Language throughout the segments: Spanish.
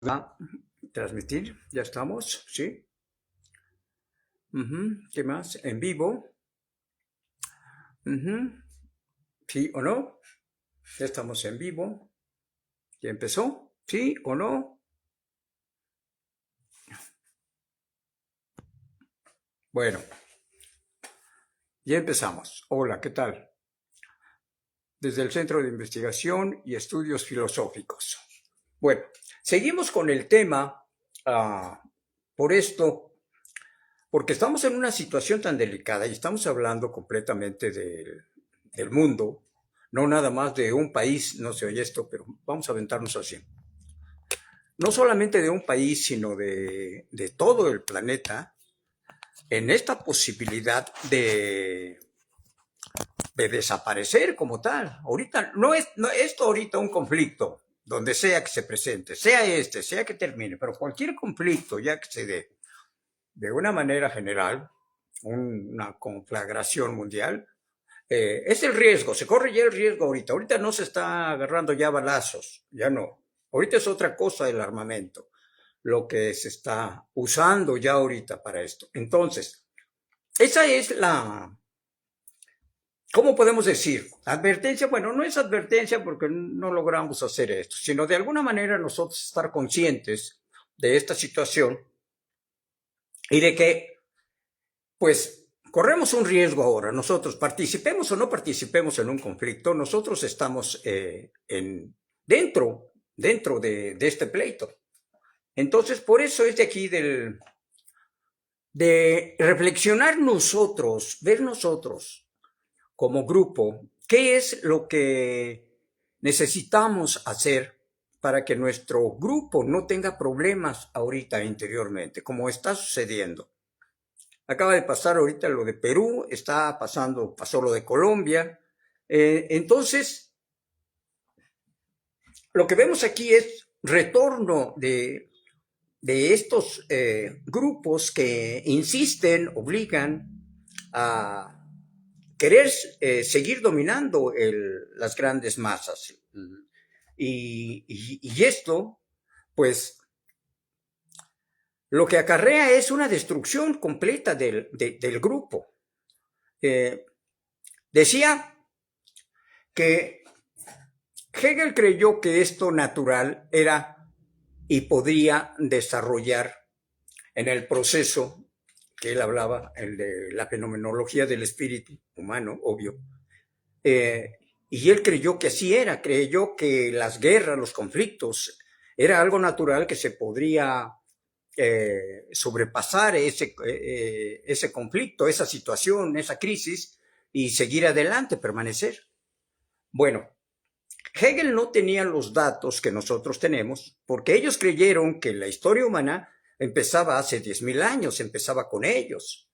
a transmitir, ya estamos, ¿sí? ¿Qué más? ¿En vivo? ¿Sí o no? Ya estamos en vivo. ¿Ya empezó? ¿Sí o no? Bueno, ya empezamos. Hola, ¿qué tal? Desde el Centro de Investigación y Estudios Filosóficos. Bueno, seguimos con el tema, por esto, porque estamos en una situación tan delicada y estamos hablando completamente del mundo, no nada más de un país, no se oye esto, pero vamos a aventarnos así. No solamente de un país, sino de todo el planeta, en esta posibilidad de desaparecer como tal. Ahorita no es esto ahorita un conflicto, donde sea que se presente, sea sea que termine, pero cualquier conflicto ya que se dé de una manera general, una conflagración mundial, es el riesgo, se corre ya el riesgo ahorita. Ahorita no se está agarrando ya balazos, ya no. Ahorita es otra cosa el armamento, lo que se está usando ya ahorita para esto. Entonces, esa es ¿cómo podemos decir? Advertencia, bueno, no es advertencia porque no logramos hacer esto, sino de alguna manera nosotros estar conscientes de esta situación y de que, pues, corremos un riesgo ahora. Nosotros, participemos o no participemos en un conflicto, nosotros estamos dentro de este pleito. Entonces, por eso es de aquí de reflexionar nosotros, ver nosotros como grupo, qué es lo que necesitamos hacer para que nuestro grupo no tenga problemas ahorita interiormente, como está sucediendo. Acaba de pasar ahorita lo de Perú, pasó lo de Colombia. Entonces, lo que vemos aquí es retorno de estos grupos que insisten, obligan a querer seguir dominando las grandes masas. Y esto, pues, lo que acarrea es una destrucción completa del grupo. Decía que Hegel creyó que esto natural era y podría desarrollar en el proceso que él hablaba, el de la fenomenología del espíritu humano, obvio. Y él creyó que así era, creyó que las guerras, los conflictos, era algo natural que se podría sobrepasar ese conflicto, esa situación, esa crisis y seguir adelante, permanecer. Bueno, Hegel no tenía los datos que nosotros tenemos porque ellos creyeron que la historia humana empezaba hace 10.000 años, empezaba con ellos.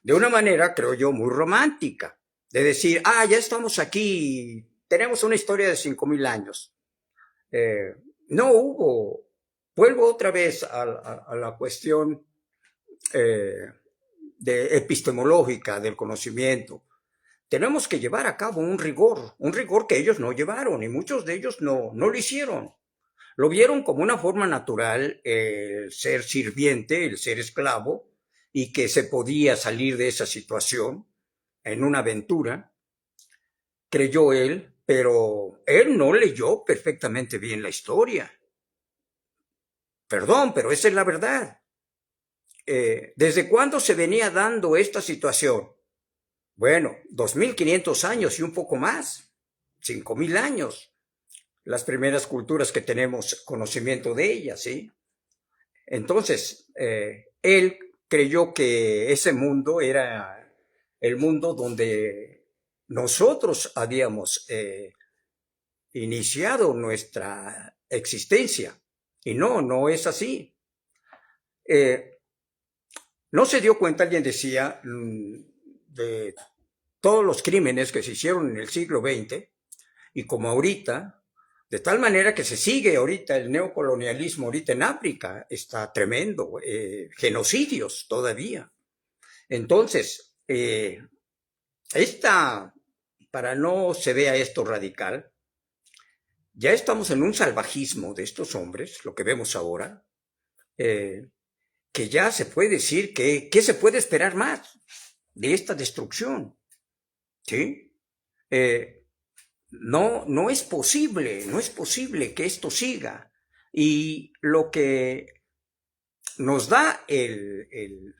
De una manera, creo yo, muy romántica, de decir, ya estamos aquí, tenemos una historia de 5.000 años. No hubo, vuelvo otra vez a la cuestión epistemológica del conocimiento. Tenemos que llevar a cabo un rigor que ellos no llevaron y muchos de ellos no lo hicieron. Lo vieron como una forma natural, el ser sirviente, el ser esclavo, y que se podía salir de esa situación en una aventura, creyó él, pero él no leyó perfectamente bien la historia. Perdón, pero esa es la verdad. ¿Desde cuándo se venía dando esta situación? Bueno, 2.500 años y un poco más, 5.000 años, las primeras culturas que tenemos conocimiento de ellas, ¿sí? Entonces, él creyó que ese mundo era el mundo donde nosotros habíamos iniciado nuestra existencia. Y no es así. No se dio cuenta, alguien decía, de todos los crímenes que se hicieron en el siglo XX, y como ahorita, de tal manera que se sigue ahorita el neocolonialismo, ahorita en África, está tremendo, genocidios todavía. Entonces, para no se vea esto radical, ya estamos en un salvajismo de estos hombres, lo que vemos ahora, que ya se puede decir que, ¿qué se puede esperar más de esta destrucción? ¿Sí? No es posible, no es posible que esto siga. Y lo que nos da el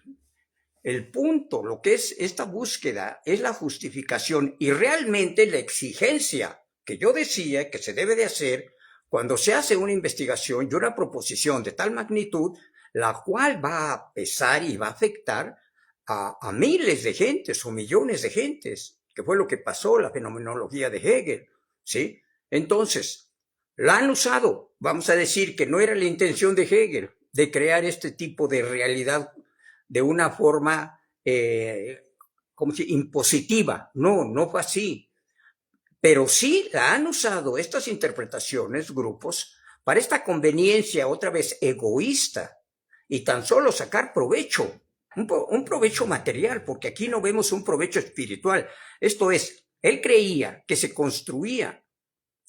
punto, lo que es esta búsqueda, es la justificación y realmente la exigencia que yo decía que se debe de hacer cuando se hace una investigación y una proposición de tal magnitud, la cual va a pesar y va a afectar a miles de gentes o millones de gentes, que fue lo que pasó, la fenomenología de Hegel, ¿sí? Entonces, la han usado, vamos a decir que no era la intención de Hegel de crear este tipo de realidad de una forma como si impositiva. No, no fue así. Pero sí la han usado estas interpretaciones, grupos, para esta conveniencia otra vez egoísta y tan solo sacar provecho, un provecho material, porque aquí no vemos un provecho espiritual. Esto es, él creía que se construía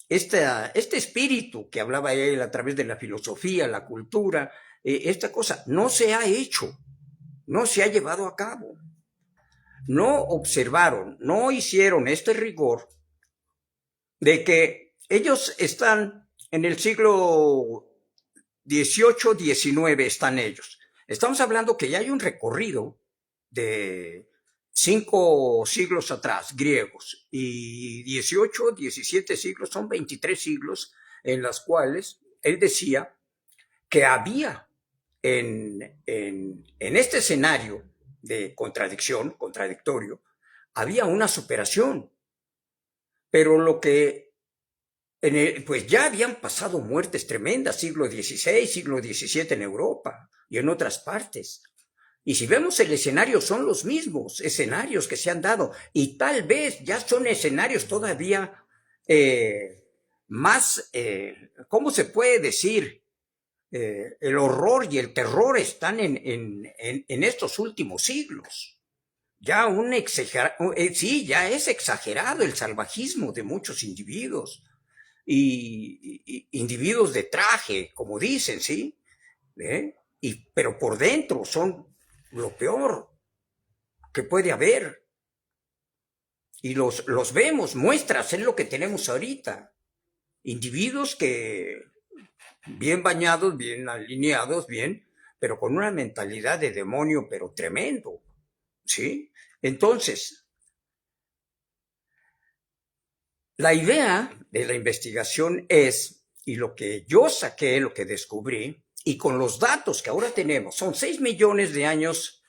este espíritu que hablaba él a través de la filosofía, la cultura, esta cosa, no se ha hecho, no se ha llevado a cabo. No observaron, no hicieron este rigor de que ellos están en el siglo XVIII, XIX, están ellos. Estamos hablando que ya hay un recorrido de 5 siglos atrás, griegos, y 18, 17 siglos, son 23 siglos en los cuales él decía que había en este escenario de contradicción, contradictorio, había una superación. Pero lo que, pues ya habían pasado muertes tremendas, siglo XVI, siglo XVII en Europa y en otras partes. Y si vemos el escenario, son los mismos escenarios que se han dado. Y tal vez ya son escenarios todavía más, ¿cómo se puede decir? El horror y el terror están en estos últimos siglos. Ya sí, ya es exagerado el salvajismo de muchos individuos y individuos de traje, como dicen, ¿sí? Pero por dentro son lo peor que puede haber. Y los vemos, muestras, es lo que tenemos ahorita. Individuos que bien bañados, bien alineados, bien, pero con una mentalidad de demonio, pero tremendo, ¿sí? Entonces, la idea de la investigación es, y lo que yo saqué, lo que descubrí, y con los datos que ahora tenemos, son 6 millones de años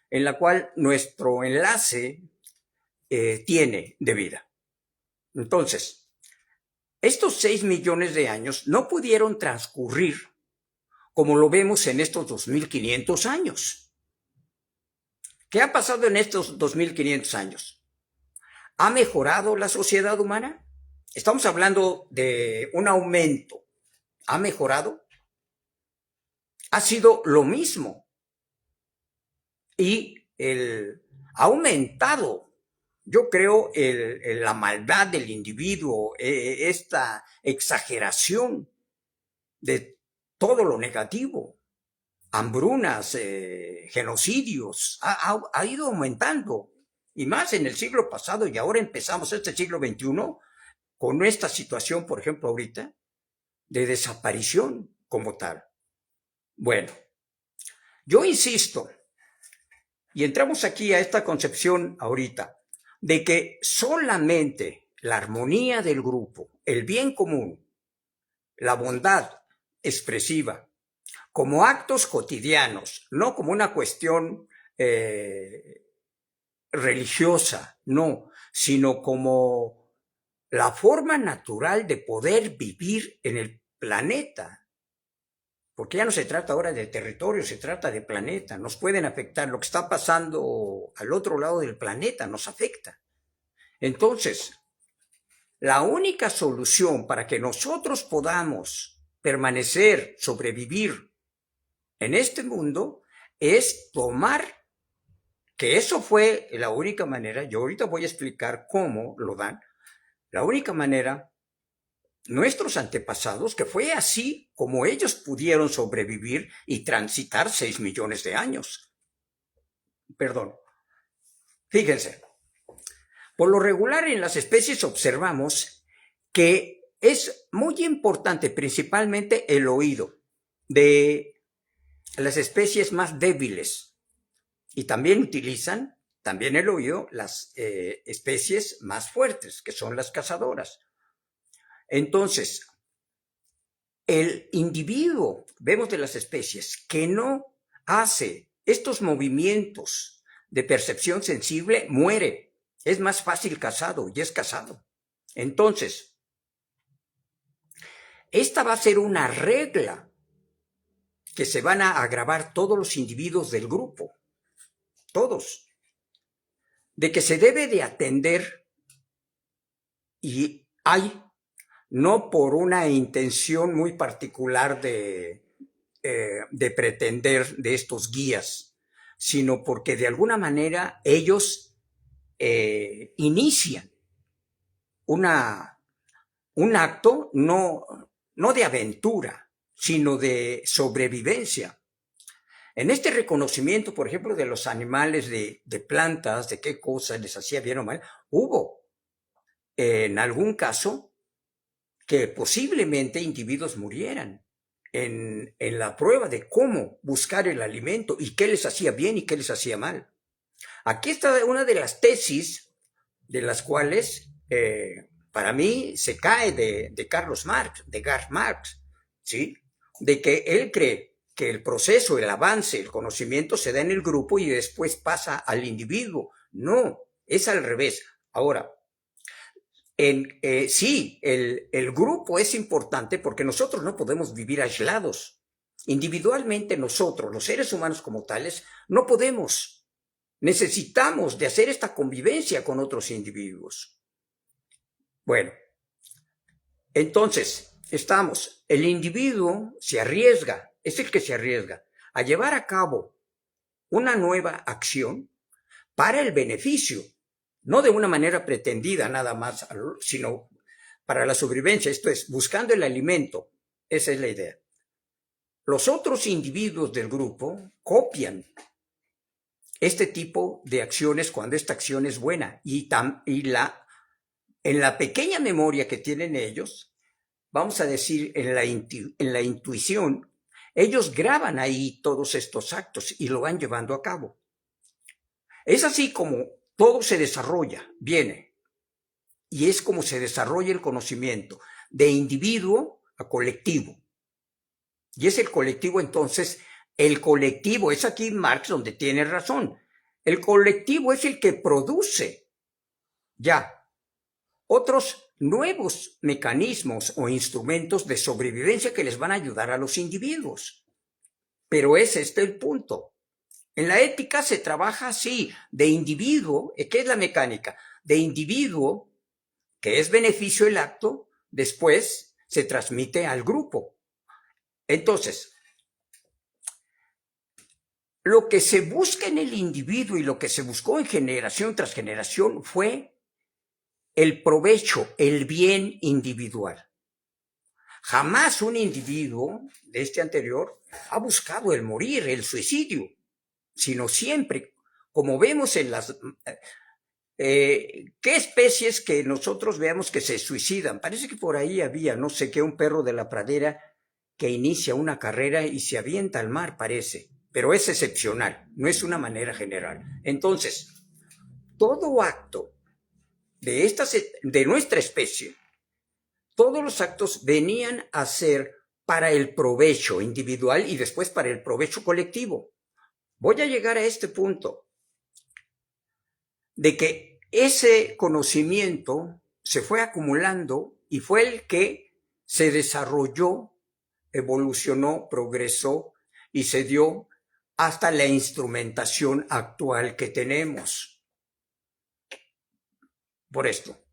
en la cual nuestro enlace tiene de vida. Entonces, estos 6 millones de años no pudieron transcurrir como lo vemos en estos 2500 años. ¿Qué ha pasado en estos 2500 años? ¿Ha mejorado la sociedad humana? Estamos hablando de un aumento. ¿Ha mejorado? Ha sido lo mismo. Y ha aumentado, yo creo, la maldad del individuo, esta exageración de todo lo negativo, hambrunas, genocidios, ha ido aumentando. Y más en el siglo pasado, y ahora empezamos este siglo XXI con esta situación, por ejemplo, ahorita, de desaparición como tal. Bueno, yo insisto, y entramos aquí a esta concepción ahorita, de que solamente la armonía del grupo, el bien común, la bondad expresiva, como actos cotidianos, no como una cuestión religiosa, no, sino como la forma natural de poder vivir en el planeta. Porque ya no se trata ahora de territorio, se trata de planeta. Nos pueden afectar. Lo que está pasando al otro lado del planeta nos afecta. Entonces, la única solución para que nosotros podamos permanecer, sobrevivir en este mundo es tomar, que eso fue la única manera, yo ahorita voy a explicar cómo lo dan, la única manera nuestros antepasados, que fue así como ellos pudieron sobrevivir y transitar 6 millones de años. Perdón. Fíjense, por lo regular en las especies observamos que es muy importante principalmente el oído de las especies más débiles y también utilizan también el oído las especies más fuertes, que son las cazadoras. Entonces, el individuo, vemos de las especies, que no hace estos movimientos de percepción sensible, muere. Es más fácil cazado y es cazado. Entonces, esta va a ser una regla que se van a agravar todos los individuos del grupo, todos, de que se debe de atender y hay, no por una intención muy particular de pretender de estos guías, sino porque de alguna manera ellos inician un acto no de aventura, sino de sobrevivencia. En este reconocimiento, por ejemplo, de los animales, de plantas, de qué cosas les hacía bien o mal, hubo en algún caso que posiblemente individuos murieran en la prueba de cómo buscar el alimento y qué les hacía bien y qué les hacía mal. Aquí está una de las tesis de las cuales para mí se cae de Carlos Marx, de Karl Marx, ¿sí? De que él cree que el proceso, el avance, el conocimiento se da en el grupo y después pasa al individuo. No, es al revés. Ahora, sí, el grupo es importante porque nosotros no podemos vivir aislados. Individualmente nosotros, los seres humanos como tales, no podemos. Necesitamos de hacer esta convivencia con otros individuos. Bueno, entonces, el individuo se arriesga, es el que se arriesga a llevar a cabo una nueva acción para el beneficio, no de una manera pretendida nada más, sino para la sobrevivencia, esto es, buscando el alimento, esa es la idea. Los otros individuos del grupo copian este tipo de acciones cuando esta acción es buena en la pequeña memoria que tienen ellos, vamos a decir en la intuición, ellos graban ahí todos estos actos y lo van llevando a cabo. Es así como todo se desarrolla, viene, y es como se desarrolla el conocimiento, de individuo a colectivo. Y es el colectivo entonces, el colectivo, es aquí Marx donde tiene razón, el colectivo es el que produce ya otros nuevos mecanismos o instrumentos de sobrevivencia que les van a ayudar a los individuos. Pero es este el punto. En la ética se trabaja así, de individuo, ¿qué es la mecánica? De individuo, que es beneficio el acto, después se transmite al grupo. Entonces, lo que se busca en el individuo y lo que se buscó en generación tras generación fue el provecho, el bien individual. Jamás un individuo de este anterior ha buscado el morir, el suicidio, sino siempre, como vemos en las... ¿qué especies que nosotros veamos que se suicidan? Parece que por ahí había, no sé qué, un perro de la pradera que inicia una carrera y se avienta al mar, parece, pero es excepcional, no es una manera general. Entonces, todo acto de nuestra especie, todos los actos venían a ser para el provecho individual y después para el provecho colectivo. Voy a llegar a este punto de que ese conocimiento se fue acumulando y fue el que se desarrolló, evolucionó, progresó y se dio hasta la instrumentación actual que tenemos. Por esto,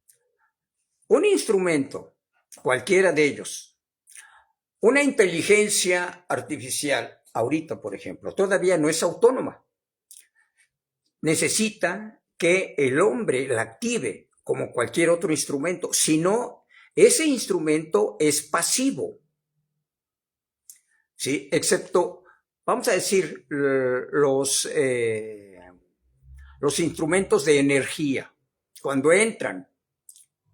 un instrumento, cualquiera de ellos, una inteligencia artificial, ahorita por ejemplo, todavía no es autónoma. Necesita que el hombre la active como cualquier otro instrumento, si no, ese instrumento es pasivo, ¿sí? Excepto, vamos a decir, los instrumentos de energía. Cuando entran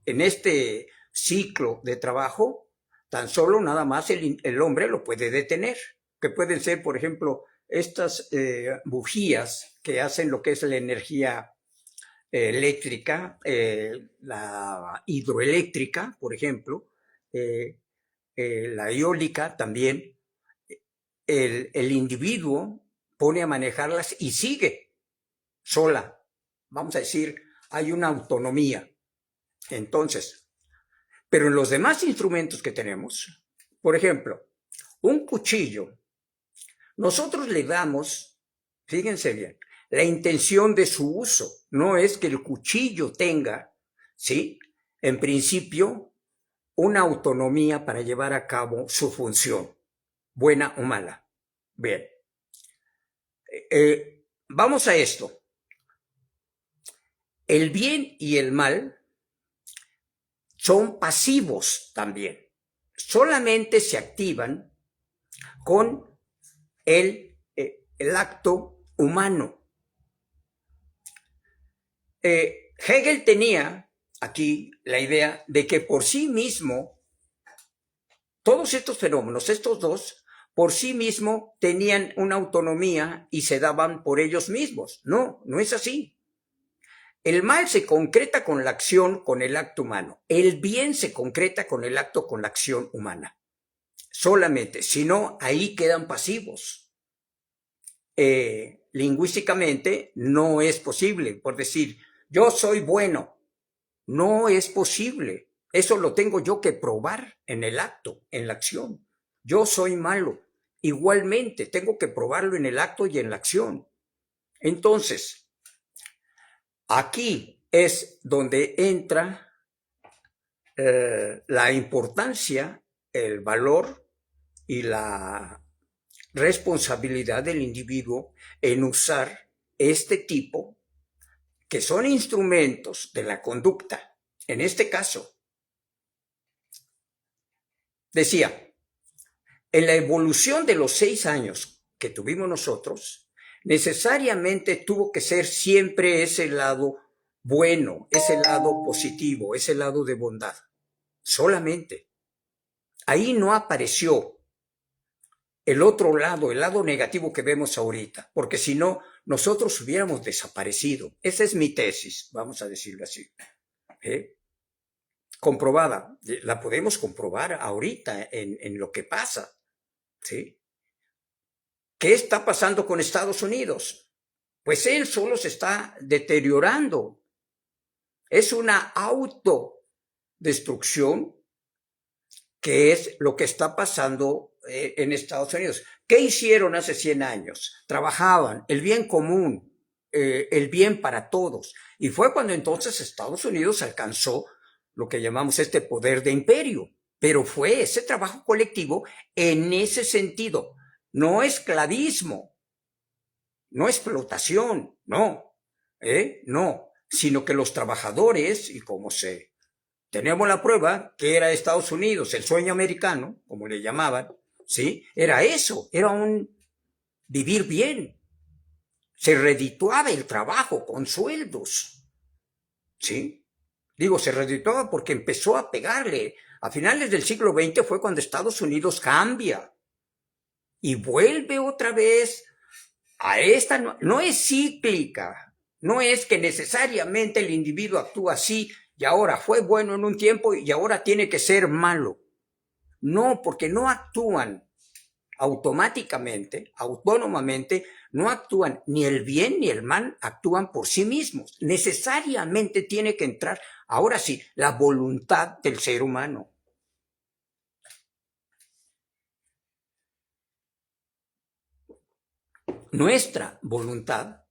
en este ciclo de trabajo, tan solo nada más el hombre lo puede detener, que pueden ser, por ejemplo, estas bujías que hacen lo que es la energía eléctrica, la hidroeléctrica, por ejemplo, la eólica también. El individuo pone a manejarlas y sigue sola. Vamos a decir, hay una autonomía. Entonces, pero en los demás instrumentos que tenemos, por ejemplo, un cuchillo, nosotros le damos, fíjense bien, la intención de su uso. No es que el cuchillo tenga, ¿sí?, en principio, una autonomía para llevar a cabo su función, buena o mala. Bien. Vamos a esto. El bien y el mal son pasivos también. Solamente se activan con el acto humano. Hegel tenía aquí la idea de que por sí mismo, todos estos fenómenos, estos dos, por sí mismo tenían una autonomía y se daban por ellos mismos. No, no es así. El mal se concreta con la acción, con el acto humano. El bien se concreta con el acto, con la acción humana. Solamente, si no, ahí quedan pasivos. Lingüísticamente no es posible, por decir, yo soy bueno. No es posible. Eso lo tengo yo que probar en el acto, en la acción. Yo soy malo. Igualmente, tengo que probarlo en el acto y en la acción. Entonces, aquí es donde entra la importancia, el valor y la responsabilidad del individuo en usar este tipo, que son instrumentos de la conducta. En este caso, decía, en la evolución de los 6 años que tuvimos nosotros, necesariamente tuvo que ser siempre ese lado bueno, ese lado positivo, ese lado de bondad. Solamente. Ahí no apareció el otro lado, el lado negativo que vemos ahorita, porque si no, nosotros hubiéramos desaparecido. Esa es mi tesis, vamos a decirlo así. Comprobada, la podemos comprobar ahorita en lo que pasa. ¿Sí? ¿Qué está pasando con Estados Unidos? Pues él solo se está deteriorando. Es una autodestrucción que es lo que está pasando en Estados Unidos. ¿Qué hicieron hace 100 años? Trabajaban el bien común, el bien para todos. Y fue cuando entonces Estados Unidos alcanzó lo que llamamos este poder de imperio. Pero fue ese trabajo colectivo en ese sentido. No esclavismo, no explotación, no, no, sino que los trabajadores, y como tenemos la prueba que era Estados Unidos, el sueño americano, como le llamaban, ¿sí? Era eso, era un vivir bien. Se redituaba el trabajo con sueldos, ¿sí? Digo, se redituaba porque empezó a pegarle. A finales del siglo XX fue cuando Estados Unidos cambia y vuelve otra vez a esta, no es cíclica, no es que necesariamente el individuo actúa así y ahora fue bueno en un tiempo y ahora tiene que ser malo. No, porque no actúan automáticamente, autónomamente, no actúan ni el bien ni el mal, actúan por sí mismos. Necesariamente tiene que entrar, ahora sí, la voluntad del ser humano. Nuestra voluntad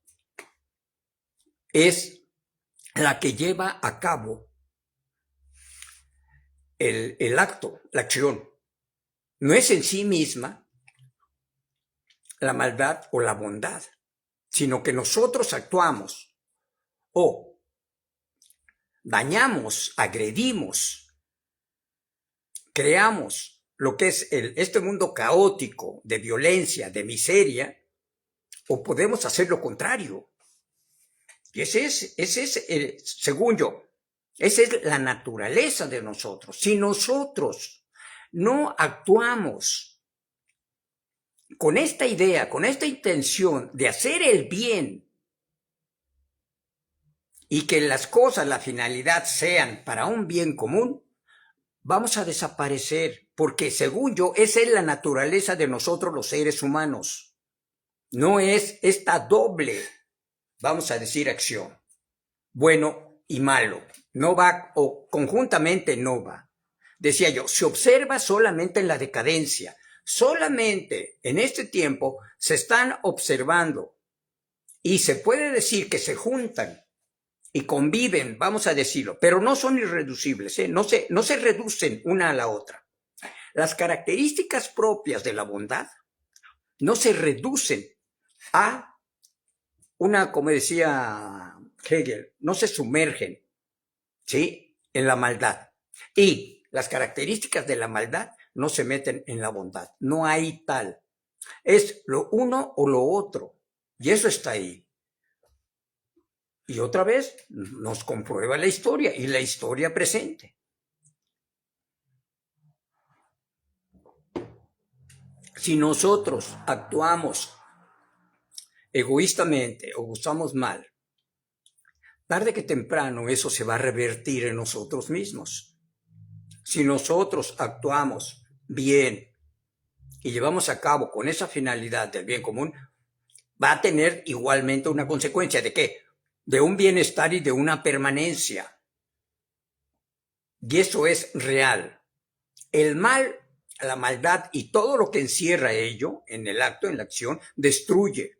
es la que lleva a cabo el acto, la acción. No es en sí misma la maldad o la bondad, sino que nosotros actuamos o dañamos, agredimos creamos lo que es este mundo caótico de violencia, de miseria, o podemos hacer lo contrario. Y ese es según yo, esa es la naturaleza de nosotros. Si nosotros no actuamos con esta idea, con esta intención de hacer el bien y que las cosas, la finalidad sean para un bien común, vamos a desaparecer, porque según yo, esa es la naturaleza de nosotros los seres humanos. No es esta doble, vamos a decir, acción, bueno y malo. No va, o conjuntamente no va. Decía yo, se observa solamente en la decadencia. Solamente en este tiempo se están observando y se puede decir que se juntan y conviven, vamos a decirlo, pero no son irreducibles, no se reducen una a la otra. Las características propias de la bondad no se reducen a una, como decía Hegel, no se sumergen, ¿sí?, en la maldad. Y las características de la maldad no se meten en la bondad. No hay tal. Es lo uno o lo otro. Y eso está ahí. Y otra vez nos comprueba la historia y la historia presente. Si nosotros actuamos egoístamente o usamos mal, tarde que temprano eso se va a revertir en nosotros mismos. Si nosotros actuamos bien y llevamos a cabo con esa finalidad del bien común, va a tener igualmente una consecuencia. ¿De qué? De un bienestar y de una permanencia. Y eso es real. El mal, la maldad y todo lo que encierra ello en el acto, en la acción, destruye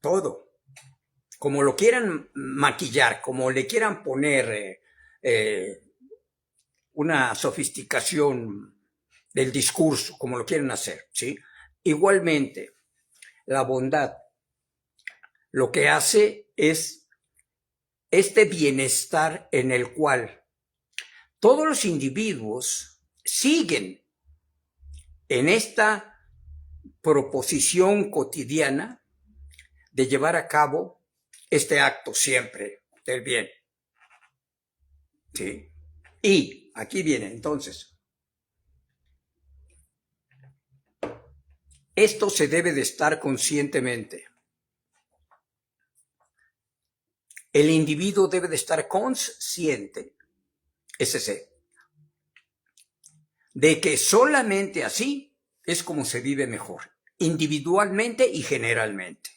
todo. Como lo quieran maquillar, como le quieran poner una sofisticación del discurso, como lo quieren hacer, ¿sí? Igualmente, la bondad lo que hace es este bienestar en el cual todos los individuos siguen en esta proposición cotidiana de llevar a cabo este acto siempre del bien. ¿Sí? Y aquí viene entonces. Esto se debe de estar conscientemente. El individuo debe de estar consciente, de que solamente así es como se vive mejor, individualmente y generalmente.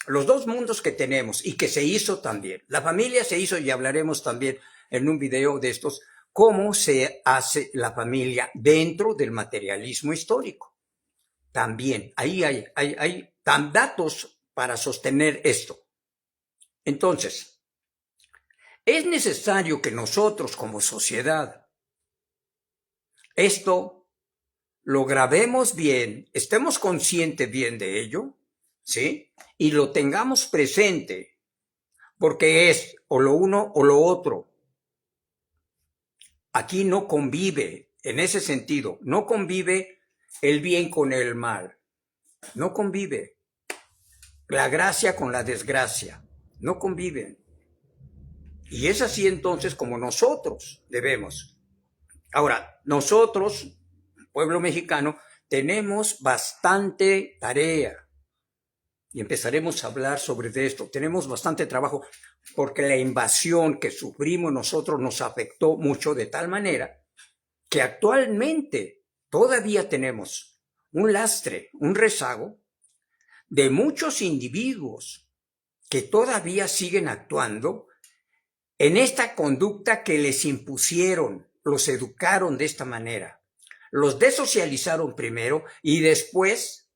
Los dos mundos que tenemos y que se hizo también. La familia se hizo y hablaremos también en un video de estos, cómo se hace la familia dentro del materialismo histórico. También, ahí hay datos para sostener esto. Entonces, es necesario que nosotros como sociedad esto lo grabemos bien, estemos conscientes bien de ello, ¿sí? Y lo tengamos presente, porque es o lo uno o lo otro. Aquí no convive, en ese sentido, no convive el bien con el mal, no convive la gracia con la desgracia, no conviven. Y es así entonces como nosotros debemos. Ahora, nosotros, pueblo mexicano, tenemos bastante tarea y empezaremos a hablar sobre esto. Tenemos bastante trabajo porque la invasión que sufrimos nosotros nos afectó mucho de tal manera que actualmente todavía tenemos un lastre, un rezago de muchos individuos que todavía siguen actuando en esta conducta que les impusieron, los educaron de esta manera. Los desocializaron primero y después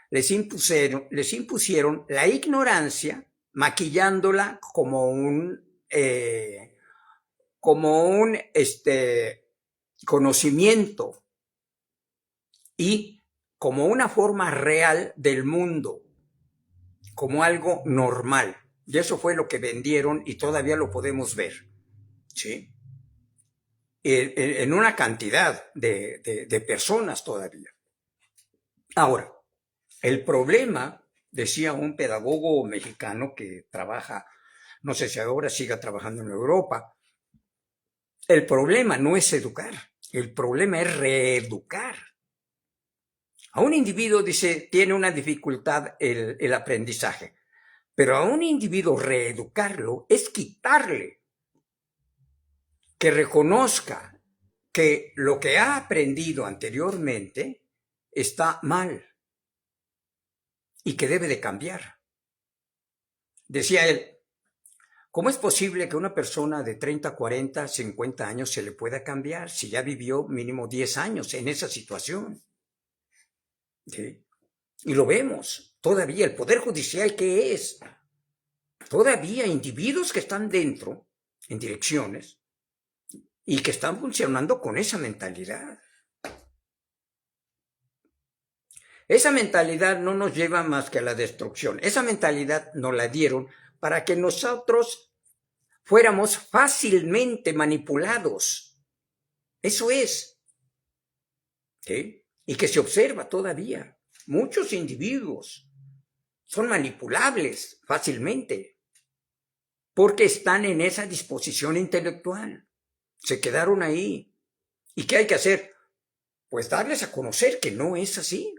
les impusieron la ignorancia, maquillándola como un conocimiento y como una forma real del mundo, como algo normal. Y eso fue lo que vendieron y todavía lo podemos ver, ¿sí? en una cantidad de personas todavía. Ahora, el problema, decía un pedagogo mexicano que trabaja, no sé si ahora siga trabajando en Europa, el problema no es educar, el problema es reeducar. A un individuo, dice, tiene una dificultad el aprendizaje, pero a un individuo reeducarlo es quitarle, que reconozca que lo que ha aprendido anteriormente está mal y que debe de cambiar. Decía él, ¿cómo es posible que una persona de 30, 40, 50 años se le pueda cambiar si ya vivió mínimo 10 años en esa situación? ¿Sí? Y lo vemos, todavía el Poder Judicial, ¿qué es? Todavía individuos que están dentro, en direcciones, y que están funcionando con esa mentalidad. Esa mentalidad no nos lleva más que a la destrucción. Esa mentalidad nos la dieron para que nosotros fuéramos fácilmente manipulados. Eso es. ¿Sí? Y que se observa todavía. Muchos individuos son manipulables fácilmente porque están en esa disposición intelectual. Se quedaron ahí. ¿Y qué hay que hacer? Pues darles a conocer que no es así.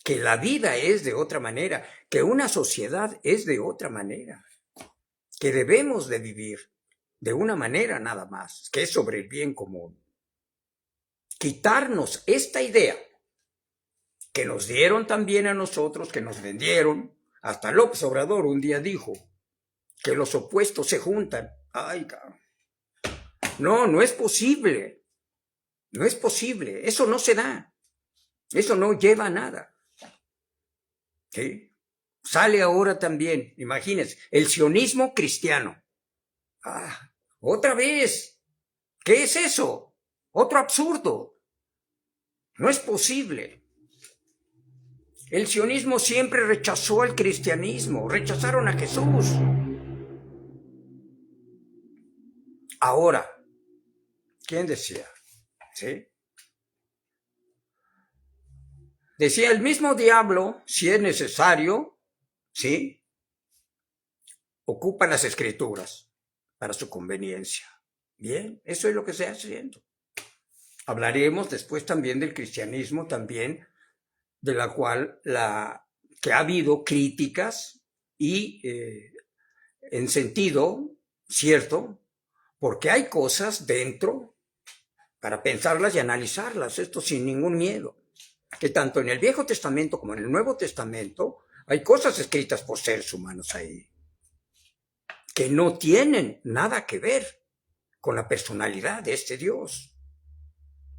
Que la vida es de otra manera, que una sociedad es de otra manera, que debemos de vivir de una manera nada más, que es sobre el bien común. Quitarnos esta idea que nos dieron también a nosotros, que nos vendieron. Hasta López Obrador un día dijo que los opuestos se juntan. Ay, cabrón. No, no es posible. No es posible. Eso no se da. Eso no lleva a nada. ¿Sí? Sale ahora también, imagínense, el sionismo cristiano. Ah, otra vez. ¿Qué es eso? Otro absurdo. No es posible. El sionismo siempre rechazó al cristianismo, rechazaron a Jesús. Ahora, ¿quién decía? ¿Sí? Decía el mismo diablo, si es necesario, ¿sí? Ocupa las escrituras para su conveniencia. Bien, eso es lo que se está haciendo. Hablaremos después también del cristianismo, también de la cual que ha habido críticas y en sentido cierto, porque hay cosas dentro para pensarlas y analizarlas, esto sin ningún miedo, que tanto en el Viejo Testamento como en el Nuevo Testamento hay cosas escritas por seres humanos ahí, que no tienen nada que ver con la personalidad de este Dios,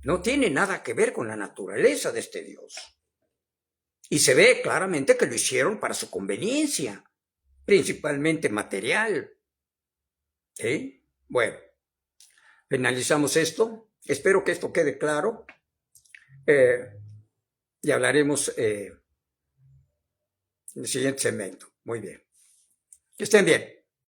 no tiene nada que ver con la naturaleza de este Dios. Y se ve claramente que lo hicieron para su conveniencia, principalmente material. ¿Sí? Bueno, finalizamos esto. Espero que esto quede claro. Y hablaremos en el siguiente segmento. Muy bien. Que estén bien.